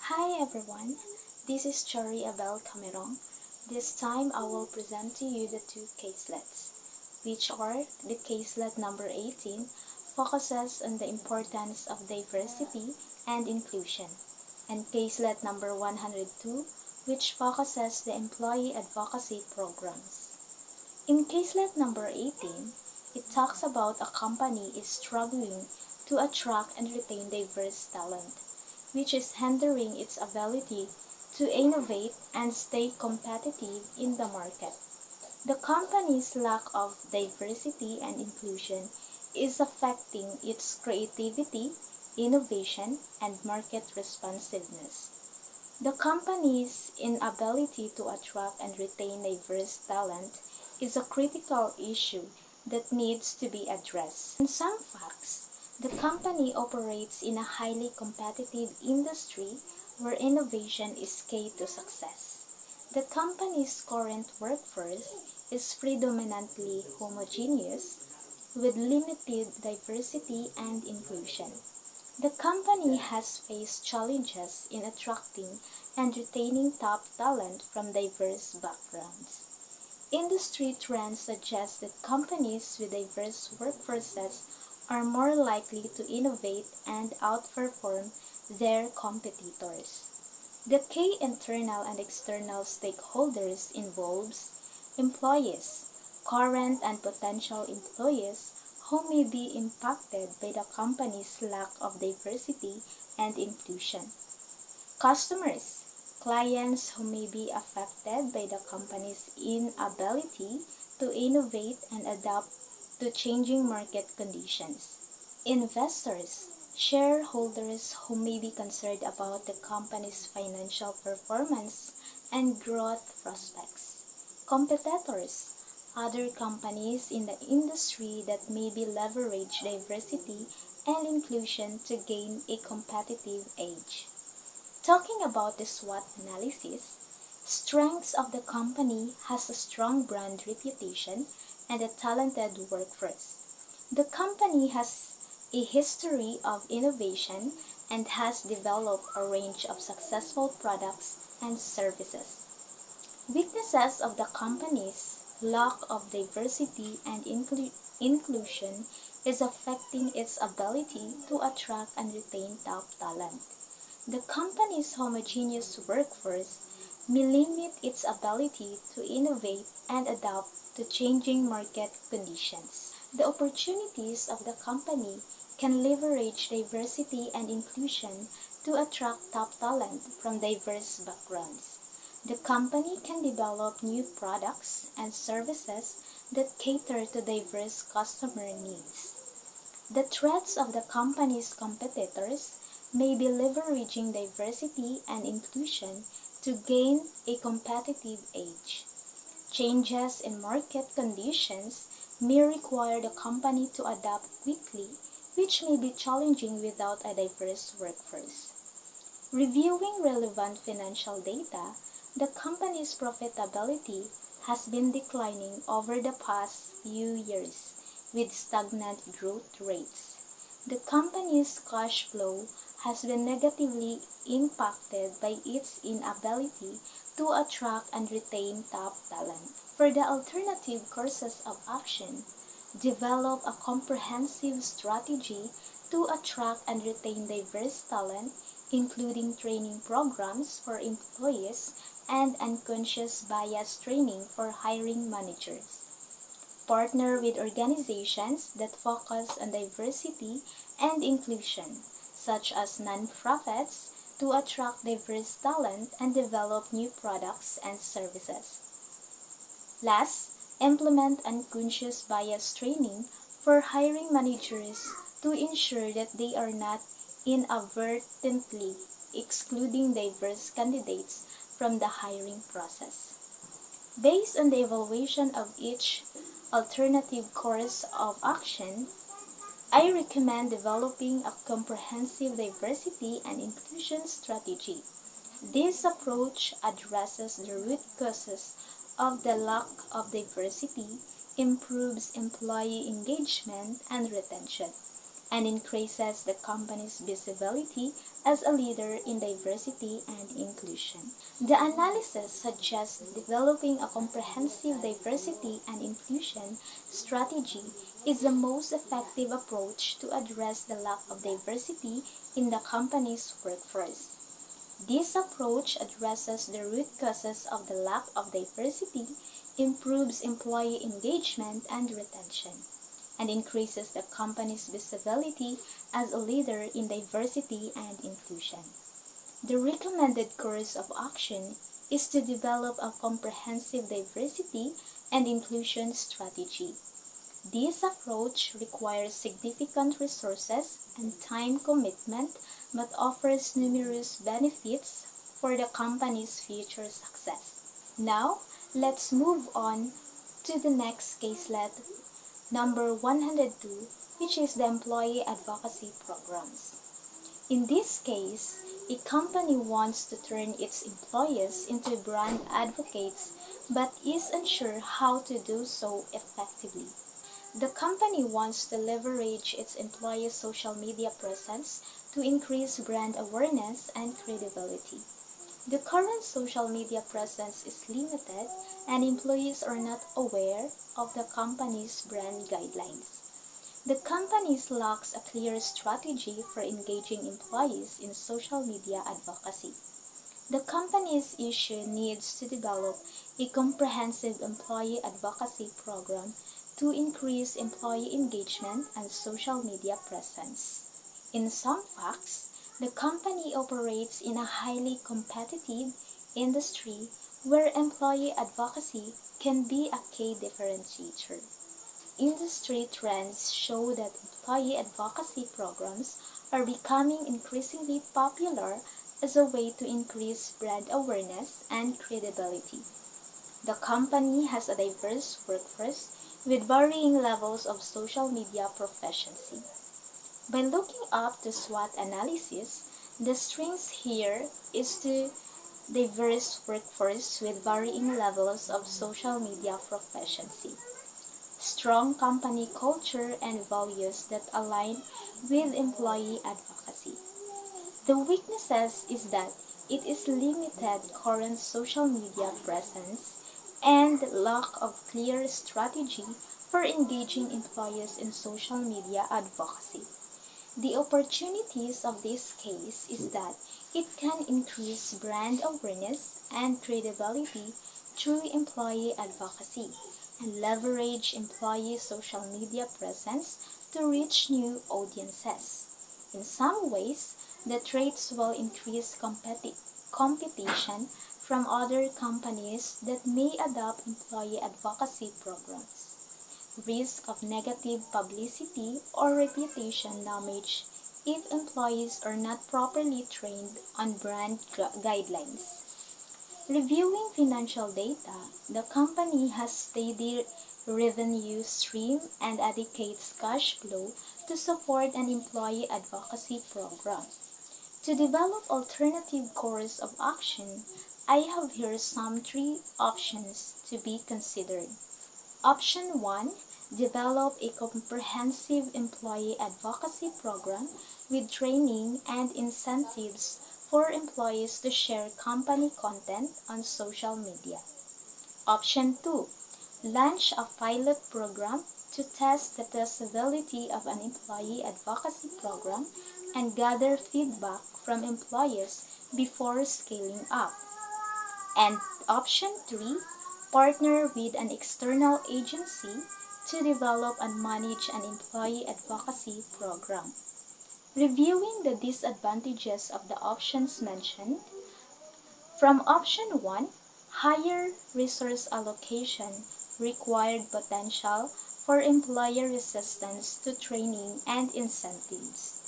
Hi everyone, this is Chari Abel Camerong. This time I will present to you the two caselets, which are the caselet number 18, focuses on the importance of diversity and inclusion, and caselet number 102, which focuses the employee advocacy programs. In caselet number 18, it talks about a company is struggling to attract and retain diverse talent, which is hindering its ability to innovate and stay competitive in the market. The company's lack of diversity and inclusion is affecting its creativity, innovation, and market responsiveness. The company's inability to attract and retain diverse talent is a critical issue that needs to be addressed. In some facts, the company operates in a highly competitive industry where innovation is key to success. The company's current workforce is predominantly homogeneous with limited diversity and inclusion. The company has faced challenges in attracting and retaining top talent from diverse backgrounds. Industry trends suggest that companies with diverse workforces are more likely to innovate and outperform their competitors. The key internal and external stakeholders involves employees, current and potential employees who may be impacted by the company's lack of diversity and inclusion. Customers, clients who may be affected by the company's inability to innovate and adapt to changing market conditions. Investors, shareholders who may be concerned about the company's financial performance and growth prospects. Competitors, other companies in the industry that may be leverage diversity and inclusion to gain a competitive edge. Talking about the SWOT analysis, strengths of the company has a strong brand reputation and a talented workforce. The company has a history of innovation and has developed a range of successful products and services. Weaknesses of the company's lack of diversity and inclusion is affecting its ability to attract and retain top talent. The company's homogeneous workforce may limit its ability to innovate and adapt to changing market conditions. The opportunities of the company can leverage diversity and inclusion to attract top talent from diverse backgrounds. The company can develop new products and services that cater to diverse customer needs. The threats of the company's competitors may be leveraging diversity and inclusion to gain a competitive edge. Changes in market conditions may require the company to adapt quickly, which may be challenging without a diverse workforce. Reviewing relevant financial data, the company's profitability has been declining over the past few years with stagnant growth rates. The company's cash flow has been negatively impacted by its inability to attract and retain top talent. For the alternative courses of action, develop a comprehensive strategy to attract and retain diverse talent, including training programs for employees and unconscious bias training for hiring managers. Partner with organizations that focus on diversity and inclusion, such as nonprofits, to attract diverse talent and develop new products and services. Last, implement unconscious bias training for hiring managers to ensure that they are not inadvertently excluding diverse candidates from the hiring process. Based on the evaluation of each alternative course of action, I recommend developing a comprehensive diversity and inclusion strategy. This approach addresses the root causes of the lack of diversity, improves employee engagement and retention, and increases the company's visibility as a leader in diversity and inclusion. The analysis suggests developing a comprehensive diversity and inclusion strategy is the most effective approach to address the lack of diversity in the company's workforce. This approach addresses the root causes of the lack of diversity, improves employee engagement and retention, and increases the company's visibility as a leader in diversity and inclusion. The recommended course of action is to develop a comprehensive diversity and inclusion strategy. This approach requires significant resources and time commitment but offers numerous benefits for the company's future success. Now, let's move on to the next caselet, number 102, which is the employee advocacy programs. In this case, a company wants to turn its employees into brand advocates but is unsure how to do so effectively. The company wants to leverage its employees' social media presence to increase brand awareness and credibility. The current social media presence is limited and employees are not aware of the company's brand guidelines. The company lacks a clear strategy for engaging employees in social media advocacy. The company's issue needs to develop a comprehensive employee advocacy program to increase employee engagement and social media presence. In some facts, the company operates in a highly competitive industry where employee advocacy can be a key differentiator. Industry trends show that employee advocacy programs are becoming increasingly popular as a way to increase brand awareness and credibility. The company has a diverse workforce with varying levels of social media proficiency. By looking up the SWOT analysis, the strength here is to diverse workforce with varying levels of social media proficiency, strong company culture and values that align with employee advocacy. The weaknesses is that it is limited current social media presence and lack of clear strategy for engaging employees in social media advocacy. The opportunities of this case is that it can increase brand awareness and credibility through employee advocacy and leverage employee social media presence to reach new audiences. In some ways, the traits will increase competition from other companies that may adopt employee advocacy programs. Risk of negative publicity or reputation damage if employees are not properly trained on brand guidelines. Reviewing financial data, the company has steady revenue stream and adequate cash flow to support an employee advocacy program. To develop alternative course of action, I have here some three options to be considered. Option 1. Develop a comprehensive employee advocacy program with training and incentives for employees to share company content on social media. Option 2. Launch a pilot program to test the feasibility of an employee advocacy program and gather feedback from employees before scaling up. And option 3, partner with an external agency to develop and manage an employee advocacy program. Reviewing the disadvantages of the options mentioned, from option 1, higher resource allocation required potential for employer resistance to training and incentives.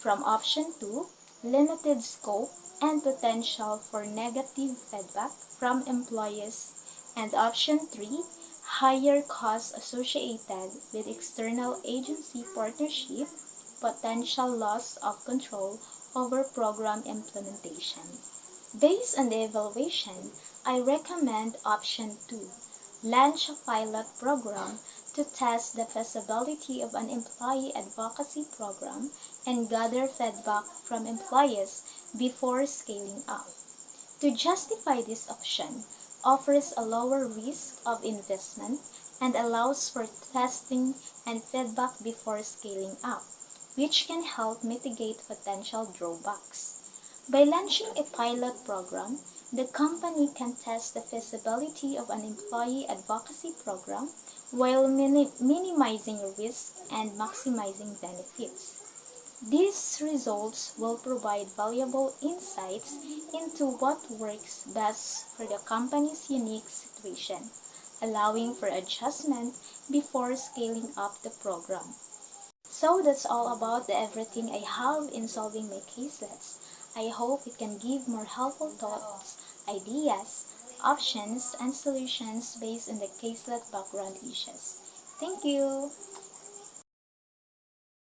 From option 2, limited scope and potential for negative feedback from employees. And option 3, higher costs associated with external agency partnership, potential loss of control over program implementation. Based on the evaluation, I recommend option 2, launch a pilot program to test the feasibility of an employee advocacy program and gather feedback from employees before scaling up. To justify this option, offers a lower risk of investment and allows for testing and feedback before scaling up, which can help mitigate potential drawbacks. By launching a pilot program, the company can test the feasibility of an employee advocacy program while minimizing risk and maximizing benefits. These results will provide valuable insights into what works best for the company's unique situation, allowing for adjustment before scaling up the program. So that's all about everything I have in solving my caselets. I hope it can give more helpful thoughts, ideas, options, and solutions based on the caselet background issues. Thank you!